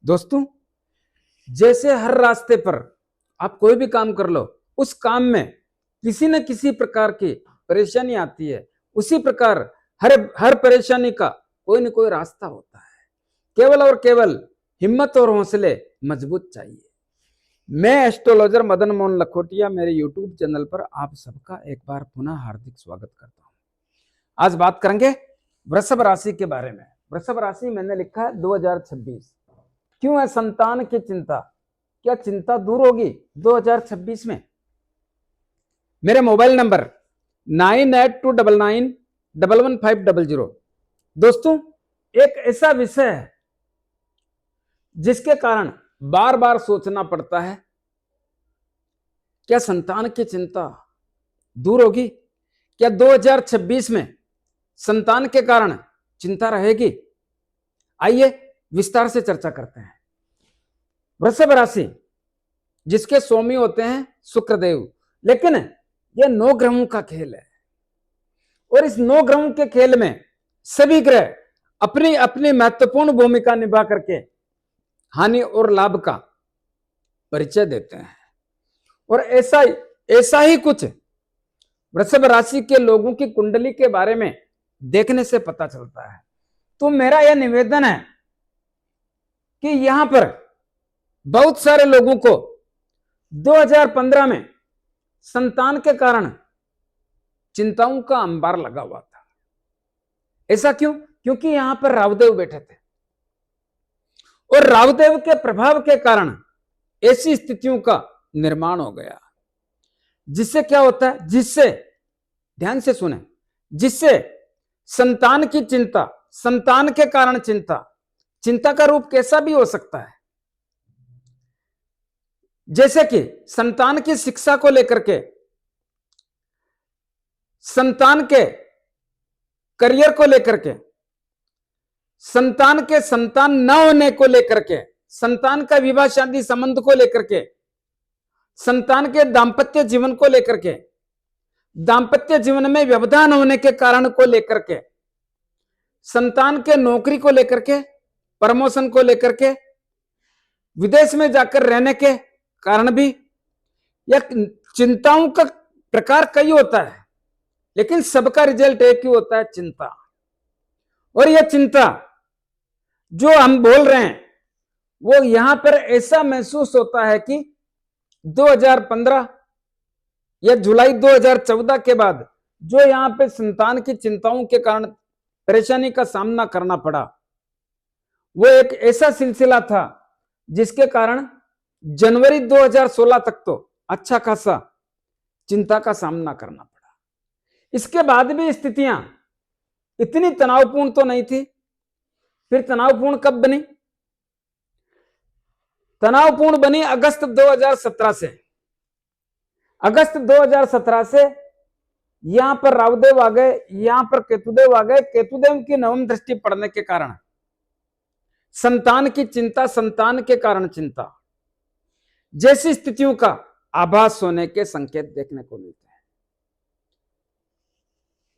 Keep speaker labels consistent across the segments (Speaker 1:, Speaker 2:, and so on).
Speaker 1: दोस्तों, जैसे हर रास्ते पर आप कोई भी काम कर लो, उस काम में किसी न किसी प्रकार की परेशानी आती है। उसी प्रकार हर हर परेशानी का कोई न कोई रास्ता होता है। केवल और केवल हिम्मत और हौसले मजबूत चाहिए। मैं एस्ट्रोलॉजर मदन मोहन लखोटिया, मेरे यूट्यूब चैनल पर आप सबका एक बार पुनः हार्दिक स्वागत करता हूं। आज बात करेंगे वृषभ राशि के बारे में। वृषभ राशि मैंने लिखा है 2026। क्यों है संतान की चिंता? क्या चिंता दूर होगी 2026 में? मेरे मोबाइल नंबर 9829911500। दोस्तों, एक ऐसा विषय है जिसके कारण बार बार सोचना पड़ता है, क्या संतान की चिंता दूर होगी? क्या 2026 में संतान के कारण चिंता रहेगी? आइए विस्तार से चर्चा करते हैं। वृषभ राशि जिसके स्वामी होते हैं शुक्रदेव, लेकिन यह 9 ग्रहों का खेल है और इस 9 ग्रहों के खेल में सभी ग्रह अपनी अपनी महत्वपूर्ण भूमिका निभा करके हानि और लाभ का परिचय देते हैं। और ऐसा ही कुछ वृषभ राशि के लोगों की कुंडली के बारे में देखने से पता चलता है। तो मेरा यह निवेदन है कि यहां पर बहुत सारे लोगों को 2015 में संतान के कारण चिंताओं का अंबार लगा हुआ था। ऐसा क्यों? क्योंकि यहां पर राहुदेव बैठे थे और राहुदेव के प्रभाव के कारण ऐसी स्थितियों का निर्माण हो गया, जिससे क्या होता है, जिससे ध्यान से सुने, जिससे संतान की चिंता, संतान के कारण चिंता, चिंता का रूप कैसा भी हो सकता है। जैसे कि संतान की शिक्षा को लेकर के, संतान के करियर को लेकर के, संतान के संतान न होने को लेकर के, संतान का विवाह शादी संबंध को लेकर के, संतान के दांपत्य जीवन को लेकर के, दांपत्य जीवन में व्यवधान होने के कारण को लेकर के, संतान के नौकरी को लेकर के, प्रमोशन को लेकर के, विदेश में जाकर रहने के कारण भी, या चिंताओं का प्रकार कई होता है, लेकिन सबका रिजल्ट एक ही होता है, चिंता। और यह चिंता जो हम बोल रहे हैं वो यहां पर ऐसा महसूस होता है कि 2015 या जुलाई 2014 के बाद जो यहां पे संतान की चिंताओं के कारण परेशानी का सामना करना पड़ा, वो एक ऐसा सिलसिला था जिसके कारण जनवरी 2016 तक तो अच्छा खासा चिंता का सामना करना पड़ा। इसके बाद भी स्थितियां इतनी तनावपूर्ण तो नहीं थी। फिर तनावपूर्ण कब बनी? तनावपूर्ण बनी अगस्त 2017 से। अगस्त 2017 से यहां पर राहुदेव आ गए, यहां पर केतुदेव आ गए। केतुदेव की नवम दृष्टि पड़ने के कारण संतान की चिंता, संतान के कारण चिंता जैसी स्थितियों का आभास होने के संकेत देखने को मिलते हैं।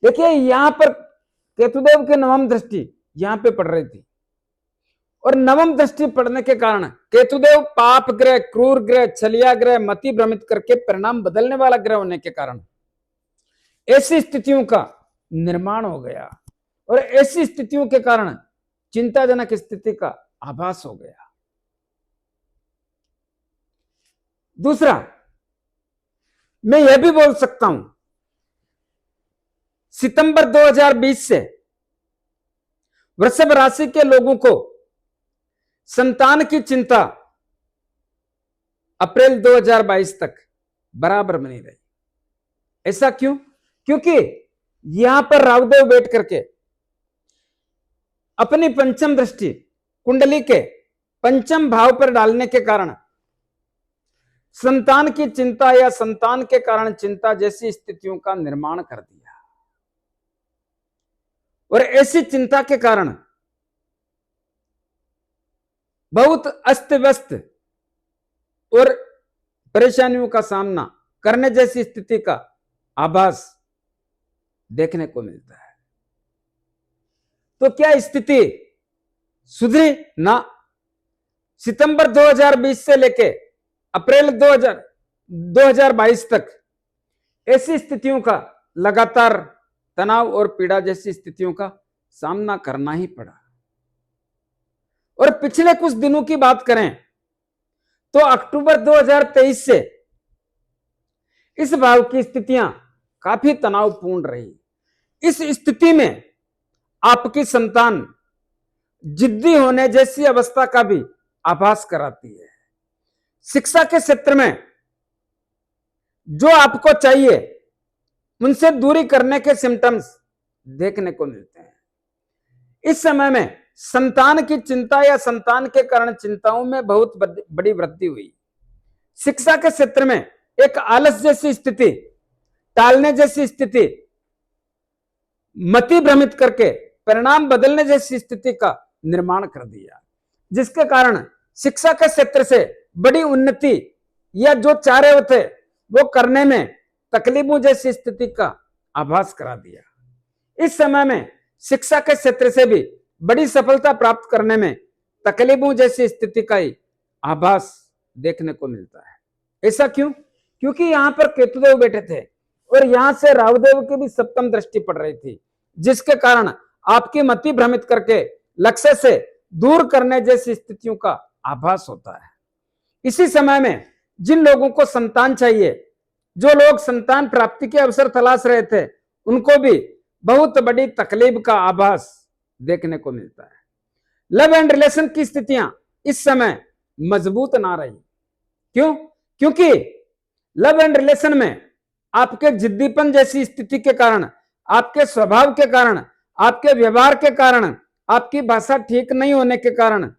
Speaker 1: देखिए, यहां पर केतुदेव की नवम दृष्टि यहां पे पड़ रही थी और नवम दृष्टि पड़ने के कारण केतुदेव पाप ग्रह, क्रूर ग्रह, छलिया ग्रह, मति भ्रमित करके परिणाम बदलने वाला ग्रह होने के कारण ऐसी स्थितियों का निर्माण हो गया और ऐसी स्थितियों के कारण चिंताजनक स्थिति का आभास हो गया। दूसरा, मैं यह भी बोल सकता हूं, सितंबर 2020 से वृषभ राशि के लोगों को संतान की चिंता अप्रैल 2022 तक बराबर बनी रही। ऐसा क्यों? क्योंकि यहां पर राहुदेव बैठ करके अपनी पंचम दृष्टि कुंडली के पंचम भाव पर डालने के कारण संतान की चिंता या संतान के कारण चिंता जैसी स्थितियों का निर्माण कर दिया। और ऐसी चिंता के कारण बहुत अस्त व्यस्त और परेशानियों का सामना करने जैसी स्थिति का आभास देखने को मिलता है। तो क्या स्थिति सुधरी? ना, सितंबर 2020 से लेके अप्रैल 2022 तक ऐसी स्थितियों का लगातार तनाव और पीड़ा जैसी स्थितियों का सामना करना ही पड़ा। और पिछले कुछ दिनों की बात करें तो अक्टूबर 2023 से इस भाव की स्थितियां काफी तनावपूर्ण रही। इस स्थिति में आपकी संतान जिद्दी होने जैसी अवस्था का भी आभास कराती है। शिक्षा के क्षेत्र में जो आपको चाहिए उनसे दूरी करने के सिम्टम्स देखने को मिलते हैं। इस समय में संतान की चिंता या संतान के कारण चिंताओं में बहुत बड़ी वृद्धि हुई। शिक्षा के क्षेत्र में एक आलस जैसी स्थिति, टालने जैसी स्थिति, मति भ्रमित करके परिणाम बदलने जैसी स्थिति का निर्माण कर दिया, जिसके कारण शिक्षा के क्षेत्र से बड़ी उन्नति या जो चाह रहे थे वो करने में तकलीफों जैसी स्थिति का आभास करा दिया। इस समय में शिक्षा के क्षेत्र से भी बड़ी सफलता प्राप्त करने में तकलीफों जैसी स्थिति का ही आभास देखने को मिलता है। ऐसा क्यों? क्योंकि यहां पर केतुदेव बैठे थे और यहां से राहुदेव की भी सप्तम दृष्टि पड़ रही थी, जिसके कारण आपकी मति भ्रमित करके लक्ष्य से दूर करने जैसी स्थितियों का आभास होता है। इसी समय में जिन लोगों को संतान चाहिए, जो लोग संतान प्राप्ति के अवसर तलाश रहे थे, उनको भी बहुत बड़ी तकलीफ का आभास देखने को मिलता है। लव एंड रिलेशन की स्थितियां इस समय मजबूत ना रही। क्यों? क्योंकि लव एंड रिलेशन में आपके जिद्दीपन जैसी स्थिति के कारण, आपके स्वभाव के कारण, आपके व्यवहार के कारण, आपकी भाषा ठीक नहीं होने के कारण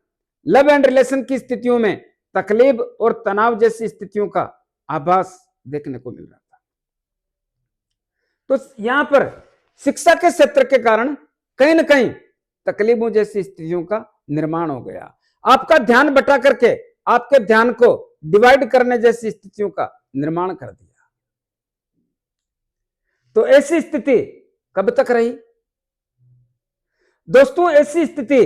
Speaker 1: लव एंड रिलेशन की स्थितियों में तकलीफ और तनाव जैसी स्थितियों का आभास देखने को मिल रहा था। तो यहां पर शिक्षा के क्षेत्र के कारण कहीं ना कहीं तकलीफों जैसी स्थितियों का निर्माण हो गया। आपका ध्यान बटा करके आपके ध्यान को डिवाइड करने जैसी स्थितियों का निर्माण कर दिया। तो ऐसी स्थिति कब तक रही दोस्तों? ऐसी स्थिति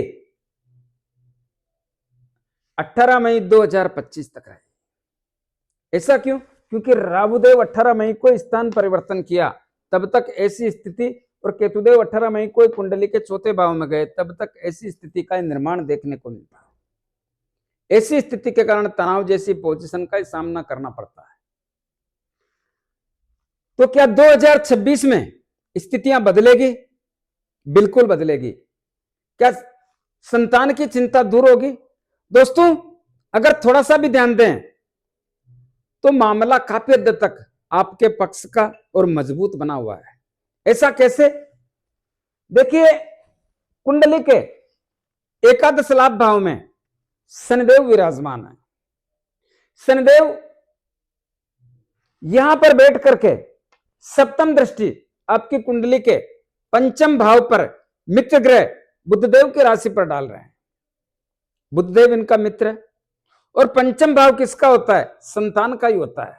Speaker 1: 18 मई 2025 तक रही। ऐसा क्यों? क्योंकि राहुदेव 18 मई को स्थान परिवर्तन किया, तब तक ऐसी स्थिति, और केतुदेव 18 मई को कुंडली के चौथे भाव में गए, तब तक ऐसी स्थिति का निर्माण देखने को मिलता है। ऐसी स्थिति के कारण तनाव जैसी पोजीशन का सामना करना पड़ता है। तो क्या 2026 में स्थितियां बदलेगी? बिल्कुल बदलेगी। क्या संतान की चिंता दूर होगी? दोस्तों, अगर थोड़ा सा भी ध्यान दें तो मामला काफी हद तक आपके पक्ष का और मजबूत बना हुआ है। ऐसा कैसे? देखिए, कुंडली के एकादश लाभ भाव में शनिदेव विराजमान है। शनिदेव यहां पर बैठ करके सप्तम दृष्टि आपकी कुंडली के पंचम भाव पर मित्र ग्रह बुधदेव की राशि पर डाल रहे हैं। बुधदेव इनका मित्र है और पंचम भाव किसका होता है? संतान का ही होता है,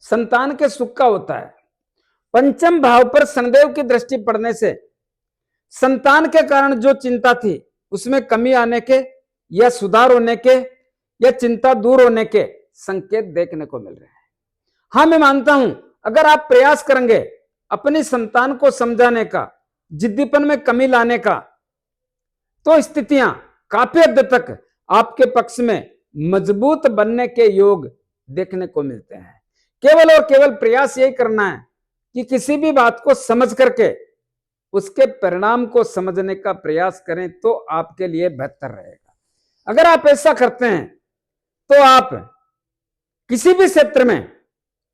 Speaker 1: संतान के सुख का होता है। पंचम भाव पर शनिदेव की दृष्टि पड़ने से संतान के कारण जो चिंता थी उसमें कमी आने के या सुधार होने के या चिंता दूर होने के संकेत देखने को मिल रहे हैं। हाँ, मैं मानता हूं अगर आप प्रयास करेंगे अपनी संतान को समझाने का, जिद्दीपन में कमी लाने का, तो स्थितियां काफी हद तक आपके पक्ष में मजबूत बनने के योग देखने को मिलते हैं। केवल और केवल प्रयास यही करना है कि किसी भी बात को समझ करके उसके परिणाम को समझने का प्रयास करें तो आपके लिए बेहतर रहेगा। अगर आप ऐसा करते हैं तो आप किसी भी क्षेत्र में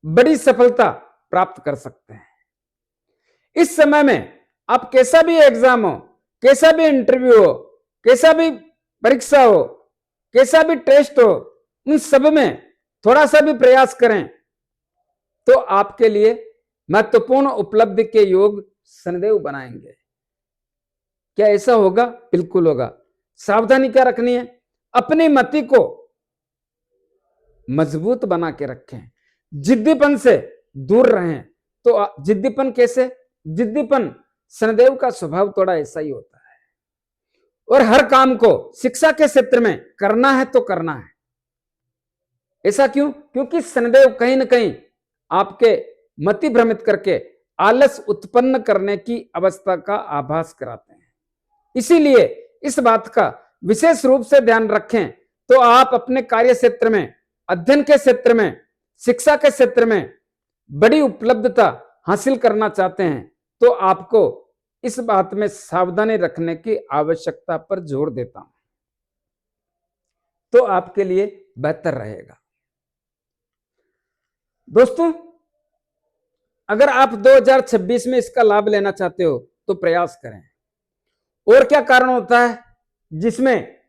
Speaker 1: बड़ी सफलता प्राप्त कर सकते हैं। इस समय में आप कैसा भी एग्जाम हो, कैसा भी इंटरव्यू हो, कैसा भी परीक्षा हो, कैसा भी टेस्ट हो, उन सब में थोड़ा सा भी प्रयास करें तो आपके लिए महत्वपूर्ण उपलब्धि के योग शनिदेव बनाएंगे। क्या ऐसा होगा? बिल्कुल होगा। सावधानी क्या रखनी है? अपनी मति को मजबूत बना के रखें, जिद्दीपन से दूर रहें। तो जिद्दीपन कैसे? जिद्दीपन शनिदेव का स्वभाव थोड़ा ऐसा ही होता है और हर काम को शिक्षा के क्षेत्र में करना है तो करना है। ऐसा क्यों? क्योंकि शनिदेव कहीं ना कहीं आपके मति भ्रमित करके आलस उत्पन्न करने की अवस्था का आभास कराते हैं। इसीलिए इस बात का विशेष रूप से ध्यान रखें। तो आप अपने कार्य क्षेत्र में, अध्ययन के क्षेत्र में, शिक्षा के क्षेत्र में बड़ी उपलब्धता हासिल करना चाहते हैं तो आपको इस बात में सावधानी रखने की आवश्यकता पर जोर देता हूं, तो आपके लिए बेहतर रहेगा। दोस्तों, अगर आप 2026 में इसका लाभ लेना चाहते हो तो प्रयास करें। और क्या कारण होता है जिसमें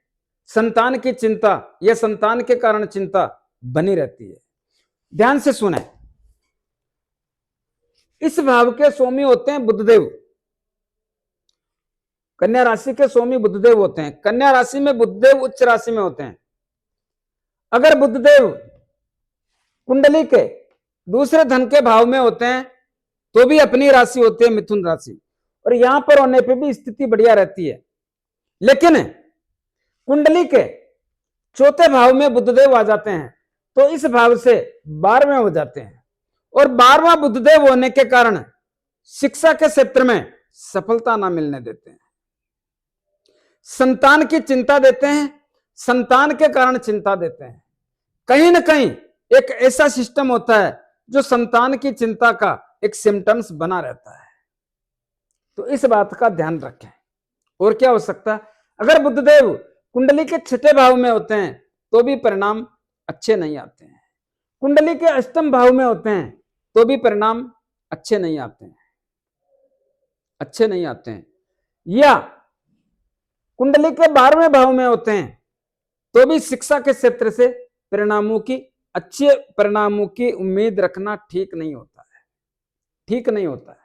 Speaker 1: संतान की चिंता या संतान के कारण चिंता बनी रहती है? ध्यान से सुने। इस भाव के स्वामी होते हैं बुधदेव। कन्या राशि के स्वामी बुधदेव होते हैं। कन्या राशि में बुधदेव उच्च राशि में होते हैं। अगर बुधदेव कुंडली के दूसरे धन के भाव में होते हैं तो भी अपनी राशि होती है मिथुन राशि, और यहां पर होने पे भी स्थिति बढ़िया रहती है। लेकिन कुंडली के चौथे भाव में बुधदेव आ जाते हैं तो इस भाव से 12वें हो जाते हैं, और 12वां बुधदेव होने के कारण शिक्षा के क्षेत्र में सफलता ना मिलने देते हैं, संतान की चिंता देते हैं, संतान के कारण चिंता देते हैं। कहीं ना कहीं एक ऐसा सिस्टम होता है जो संतान की चिंता का एक सिम्टम्स बना रहता है। तो इस बात का ध्यान रखें। और क्या हो सकता है? अगर बुधदेव कुंडली के छठे भाव में होते हैं तो भी परिणाम अच्छे नहीं आते हैं। कुंडली के अष्टम भाव में होते हैं तो भी परिणाम अच्छे नहीं आते हैं, अच्छे नहीं आते हैं। या कुंडली के 12वें भाव में होते हैं तो भी शिक्षा के क्षेत्र से परिणामों की, अच्छे परिणामों की उम्मीद रखना ठीक नहीं होता है, ठीक नहीं होता है।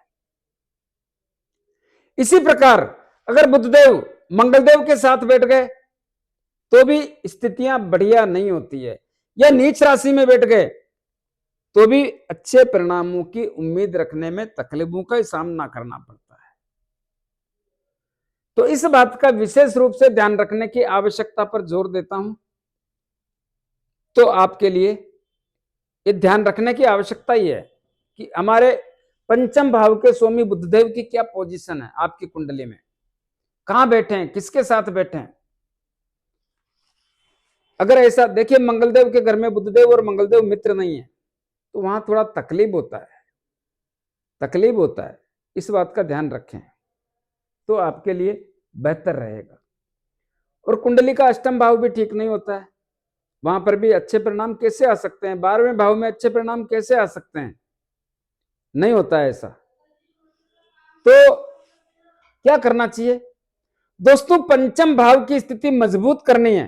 Speaker 1: इसी प्रकार अगर बुधदेव मंगलदेव के साथ बैठ गए तो भी स्थितियां बढ़िया नहीं होती है, या नीच राशि में बैठ गए तो भी अच्छे परिणामों की उम्मीद रखने में तकलीफों का सामना करना पड़ता है। तो इस बात का विशेष रूप से ध्यान रखने की आवश्यकता पर जोर देता हूं। तो आपके लिए ये ध्यान रखने की आवश्यकता ही है कि हमारे पंचम भाव के स्वामी बुधदेव की क्या पोजीशन है आपकी कुंडली में, कहां बैठे हैं, किसके साथ बैठे हैं। अगर ऐसा देखिए, मंगलदेव के घर में बुधदेव और मंगलदेव मित्र नहीं है तो वहां थोड़ा तकलीफ होता है, तकलीफ होता है। इस बात का ध्यान रखें तो आपके लिए बेहतर रहेगा। और कुंडली का अष्टम भाव भी ठीक नहीं होता है, वहां पर भी अच्छे परिणाम कैसे आ सकते हैं? 12वें भाव में अच्छे परिणाम कैसे आ सकते हैं? नहीं होता है ऐसा। तो क्या करना चाहिए दोस्तों? पंचम भाव की स्थिति मजबूत करनी है,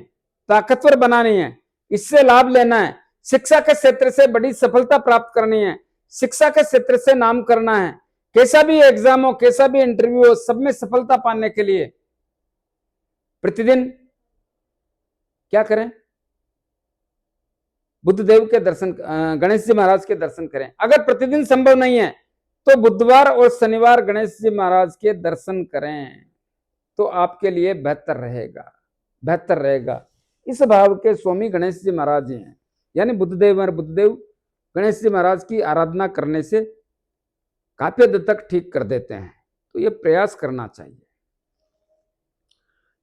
Speaker 1: ताकतवर बनानी है, इससे लाभ लेना है, शिक्षा के क्षेत्र से बड़ी सफलता प्राप्त करनी है, शिक्षा के क्षेत्र से नाम करना है, कैसा भी एग्जाम हो, कैसा भी इंटरव्यू हो, सब में सफलता पाने के लिए प्रतिदिन क्या करें? बुद्धदेव के दर्शन, गणेश जी महाराज के दर्शन करें। अगर प्रतिदिन संभव नहीं है तो बुधवार और शनिवार गणेश जी महाराज के दर्शन करें तो आपके लिए बेहतर रहेगा, बेहतर रहेगा। इस भाव के स्वामी गणेश जी महाराज हैं, यानी बुद्धदेव और बुद्धदेव गणेश जी महाराज की आराधना करने से काफी हद तक ठीक कर देते हैं। तो ये प्रयास करना चाहिए।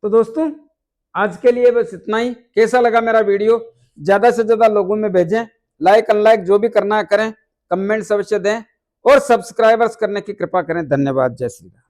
Speaker 1: तो दोस्तों, आज के लिए बस इतना ही। कैसा लगा मेरा वीडियो? ज्यादा से ज्यादा लोगों में भेजें, लाइक अनलाइक जो भी करना है करें, कमेंट्स अवश्य दें और सब्सक्राइबर्स करने की कृपा करें। धन्यवाद। जय श्री राम।